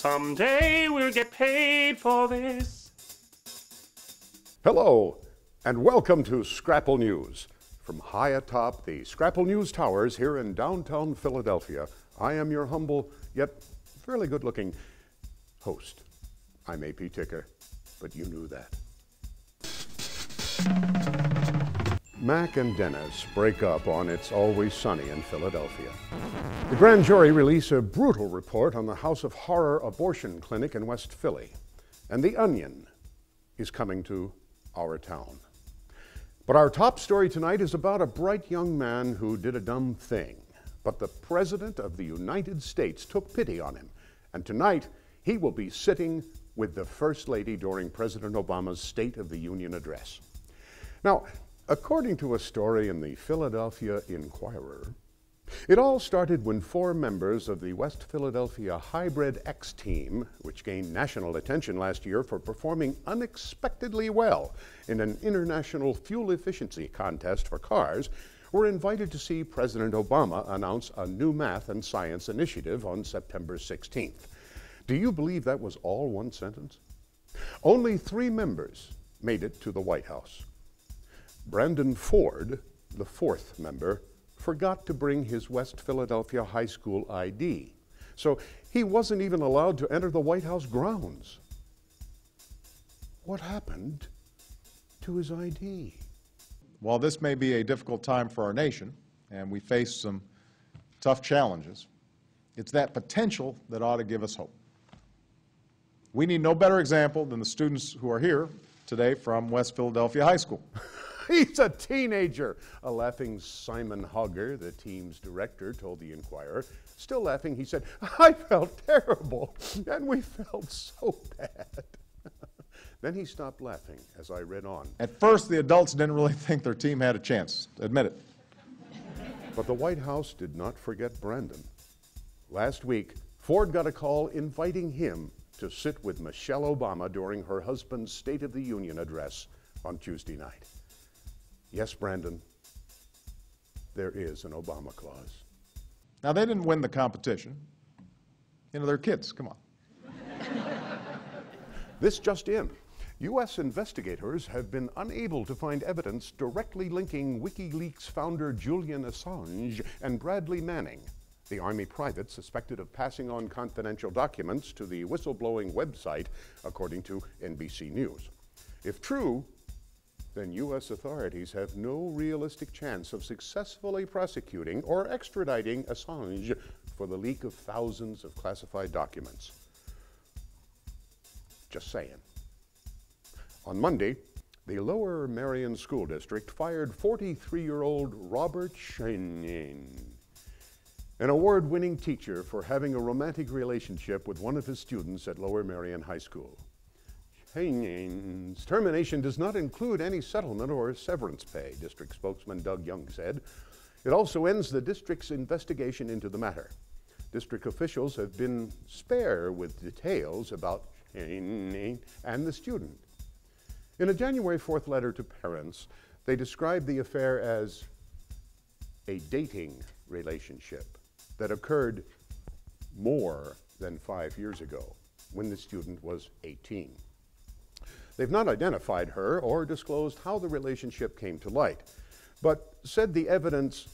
Someday we'll get paid for this. Hello, and welcome to Scrapple News. From high atop the Scrapple News Towers here in downtown Philadelphia, I am your humble, yet fairly good-looking host. I'm AP Ticker, but you knew that. Mac and Dennis break up on It's Always Sunny in Philadelphia. The grand jury release a brutal report on the House of Horror abortion clinic in West Philly. And The Onion is coming to our town. But our top story tonight is about a bright young man who did a dumb thing. But the President of the United States took pity on him. And tonight, he will be sitting with the First Lady during President Obama's State of the Union address. Now, according to a story in the Philadelphia Inquirer, it all started when 4 members of the West Philadelphia Hybrid X team, which gained national attention last year for performing unexpectedly well in an international fuel efficiency contest for cars, were invited to see President Obama announce a new math and science initiative on September 16th. Do you believe that was all one sentence? Only 3 members made it to the White House. Brandon Ford, the 4th member, forgot to bring his West Philadelphia High School ID, so he wasn't even allowed to enter the White House grounds. What happened to his ID? While this may be a difficult time for our nation, and we face some tough challenges, it's that potential that ought to give us hope. We need no better example than the students who are here today from West Philadelphia High School. He's a teenager, a laughing Simon Hogger, the team's director, told the Inquirer. Still laughing, he said, "I felt terrible, and we felt so bad." Then he stopped laughing as I read on. At first, the adults didn't really think their team had a chance. Admit it. But the White House did not forget Brandon. Last week, Ford got a call inviting him to sit with Michelle Obama during her husband's State of the Union address on Tuesday night. Yes, Brandon, there is an Obama clause. Now, they didn't win the competition. You know, they're kids. Come on. This just in. U.S. investigators have been unable to find evidence directly linking WikiLeaks founder Julian Assange and Bradley Manning, the Army private suspected of passing on confidential documents to the whistleblowing website, according to NBC News. If true, then U.S. authorities have no realistic chance of successfully prosecuting or extraditing Assange for the leak of thousands of classified documents. Just saying. On Monday, the Lower Merion School District fired 43-year-old Robert Sheinin, an award-winning teacher, for having a romantic relationship with one of his students at Lower Merion High School. Sheinin's termination does not include any settlement or severance pay, district spokesman Doug Young said. It also ends the district's investigation into the matter. District officials have been spare with details about Sheinin and the student. In a January 4th letter to parents, they described the affair as a dating relationship that occurred more than 5 years ago, when the student was 18. They've not identified her or disclosed how the relationship came to light, but said the evidence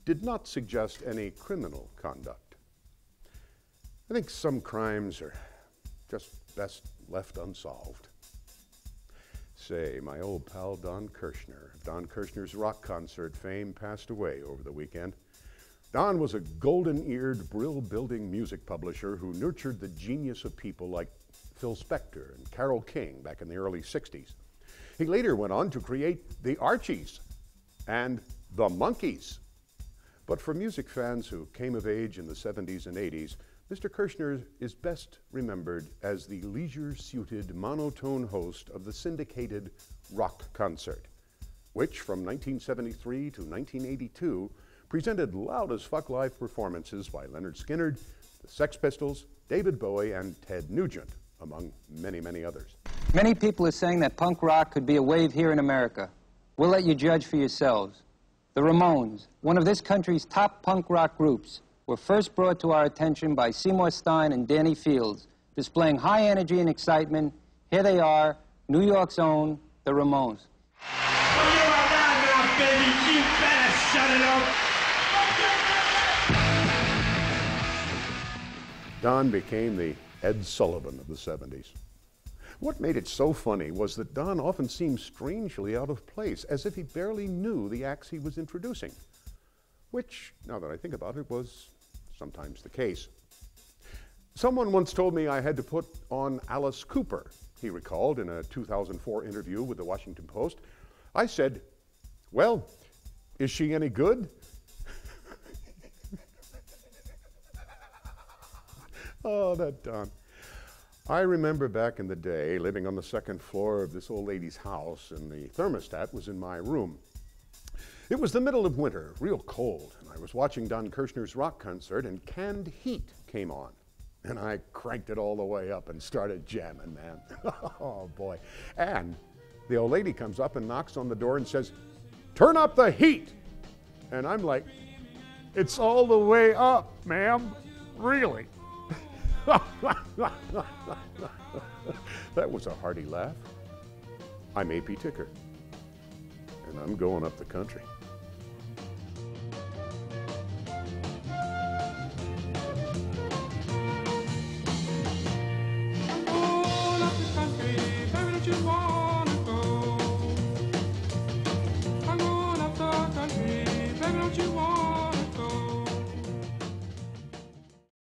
did not suggest any criminal conduct. I think some crimes are just best left unsolved. Say, my old pal Don Kirshner of Don Kirshner's rock concert fame passed away over the weekend. Don was a golden-eared, brill-building music publisher who nurtured the genius of people like Phil Spector and Carole King back in the early 60s. He later went on to create the Archies and the Monkees. But for music fans who came of age in the 70s and 80s, Mr. Kirshner is best remembered as the leisure-suited monotone host of the syndicated rock concert, which from 1973 to 1982 presented loud-as-fuck live performances by Leonard Skinner, the Sex Pistols, David Bowie, and Ted Nugent, among many, many others. Many people are saying that punk rock could be a wave here in America. We'll let you judge for yourselves. The Ramones, one of this country's top punk rock groups, were first brought to our attention by Seymour Stein and Danny Fields, displaying high energy and excitement. Here they are, New York's own, the Ramones. Well, you're alive now, baby. You better shut it up. Don became the Ed Sullivan of the 70s. What made it so funny was that Don often seemed strangely out of place, as if he barely knew the acts he was introducing, which, now that I think about it, was sometimes the case. Someone once told me I had to put on Alice Cooper, he recalled in a 2004 interview with the Washington Post. I said, "Well, is she any good?" Oh, that Don. I remember back in the day living on the second floor of this old lady's house, and the thermostat was in my room. It was the middle of winter, real cold, and I was watching Don Kirshner's rock concert, and Canned Heat came on. And I cranked it all the way up and started jamming, man. Oh, boy. And the old lady comes up and knocks on the door and says, "Turn up the heat." And I'm like, "It's all the way up, ma'am. Really?" That was a hearty laugh. I'm A.P. Ticker, and I'm going up the country.